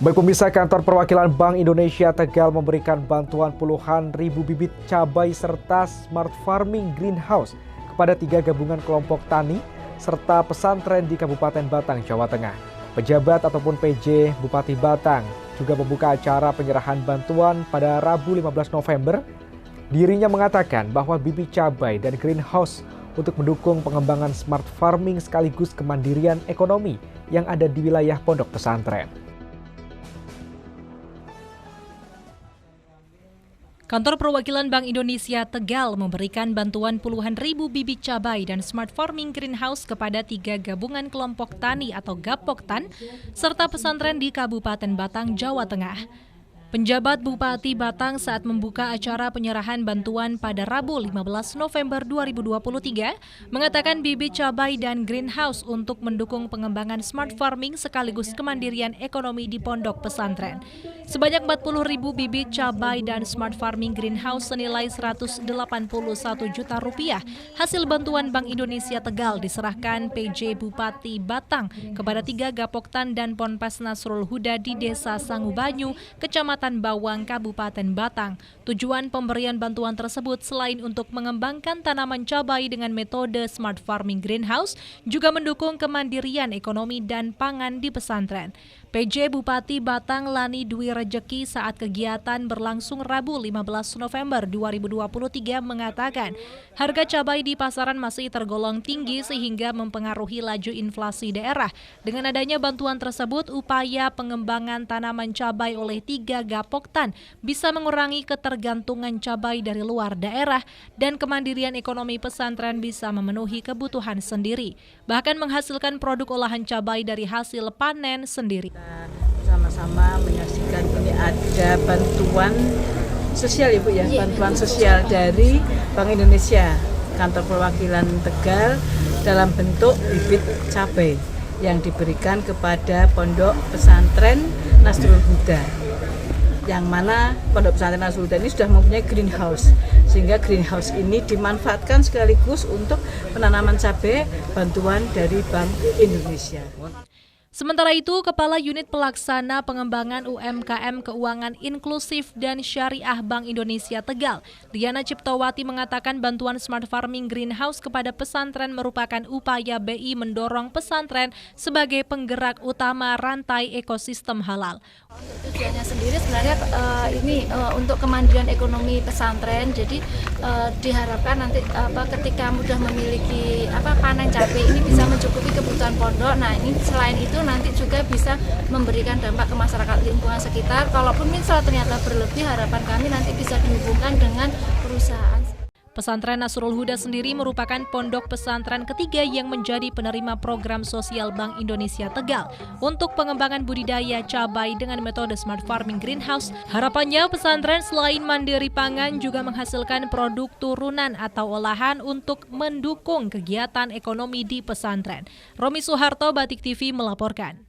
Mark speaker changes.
Speaker 1: Baik pemirsa, kantor perwakilan Bank Indonesia Tegal memberikan bantuan puluhan ribu bibit cabai serta smart farming greenhouse kepada 3 gabungan kelompok tani serta pesantren di Kabupaten Batang, Jawa Tengah. Pejabat ataupun PJ Bupati Batang juga membuka acara penyerahan bantuan pada Rabu 15 November. Dirinya mengatakan bahwa bibit cabai dan greenhouse untuk mendukung pengembangan smart farming sekaligus kemandirian ekonomi yang ada di wilayah pondok pesantren.
Speaker 2: Kantor perwakilan Bank Indonesia Tegal memberikan bantuan puluhan ribu bibit cabai dan smart farming greenhouse kepada 3 gabungan kelompok tani atau Gapoktan serta pesantren di Kabupaten Batang, Jawa Tengah. Penjabat Bupati Batang saat membuka acara penyerahan bantuan pada Rabu 15 November 2023 mengatakan bibit cabai dan greenhouse untuk mendukung pengembangan smart farming sekaligus kemandirian ekonomi di pondok pesantren. Sebanyak 40 ribu bibit cabai dan smart farming greenhouse senilai 181 juta rupiah hasil bantuan Bank Indonesia Tegal diserahkan PJ Bupati Batang kepada 3 Gapoktan dan Ponpes Nasrul Huda di Desa Sangubanyu, Kecamatan Bawang, Kabupaten Batang. Tujuan pemberian bantuan tersebut selain untuk mengembangkan tanaman cabai dengan metode smart farming greenhouse, juga mendukung kemandirian ekonomi dan pangan di pesantren. PJ Bupati Batang Lani Dwi Rejeki saat kegiatan berlangsung Rabu 15 November 2023 mengatakan harga cabai di pasaran masih tergolong tinggi sehingga mempengaruhi laju inflasi daerah. Dengan adanya bantuan tersebut, upaya pengembangan tanaman cabai oleh 3 Gapoktan bisa mengurangi ketergantungan cabai dari luar daerah dan kemandirian ekonomi pesantren bisa memenuhi kebutuhan sendiri, bahkan menghasilkan produk olahan cabai dari hasil panen sendiri.
Speaker 3: Sama-sama menyaksikan ini ada bantuan sosial Ibu ya, bantuan sosial dari Bank Indonesia, kantor perwakilan Tegal dalam bentuk bibit cabai yang diberikan kepada pondok pesantren Nasrul Huda. Yang mana pondok pesantren Nasrul Huda ini sudah mempunyai greenhouse, sehingga greenhouse ini dimanfaatkan sekaligus untuk penanaman cabai bantuan dari Bank Indonesia.
Speaker 2: Sementara itu, Kepala Unit Pelaksana Pengembangan UMKM Keuangan Inklusif dan Syariah Bank Indonesia Tegal, Diana Ciptowati mengatakan bantuan smart farming greenhouse kepada pesantren merupakan upaya BI mendorong pesantren sebagai penggerak utama rantai ekosistem halal.
Speaker 4: Tujuannya sendiri sebenarnya untuk kemandirian ekonomi pesantren. Jadi diharapkan nanti ketika mudah memiliki panen cabai ini bisa mencukupi kebutuhan pondok. Nah, ini selain itu nanti juga bisa memberikan dampak ke masyarakat lingkungan sekitar. Kalaupun misal ternyata berlebih, harapan kami nanti bisa dihubungkan dengan perusahaan.
Speaker 2: Pesantren Nasrul Huda sendiri merupakan pondok pesantren ketiga yang menjadi penerima program sosial Bank Indonesia Tegal untuk pengembangan budidaya cabai dengan metode smart farming greenhouse. Harapannya pesantren selain mandiri pangan juga menghasilkan produk turunan atau olahan untuk mendukung kegiatan ekonomi di pesantren. Romi Suharto, Batik TV melaporkan.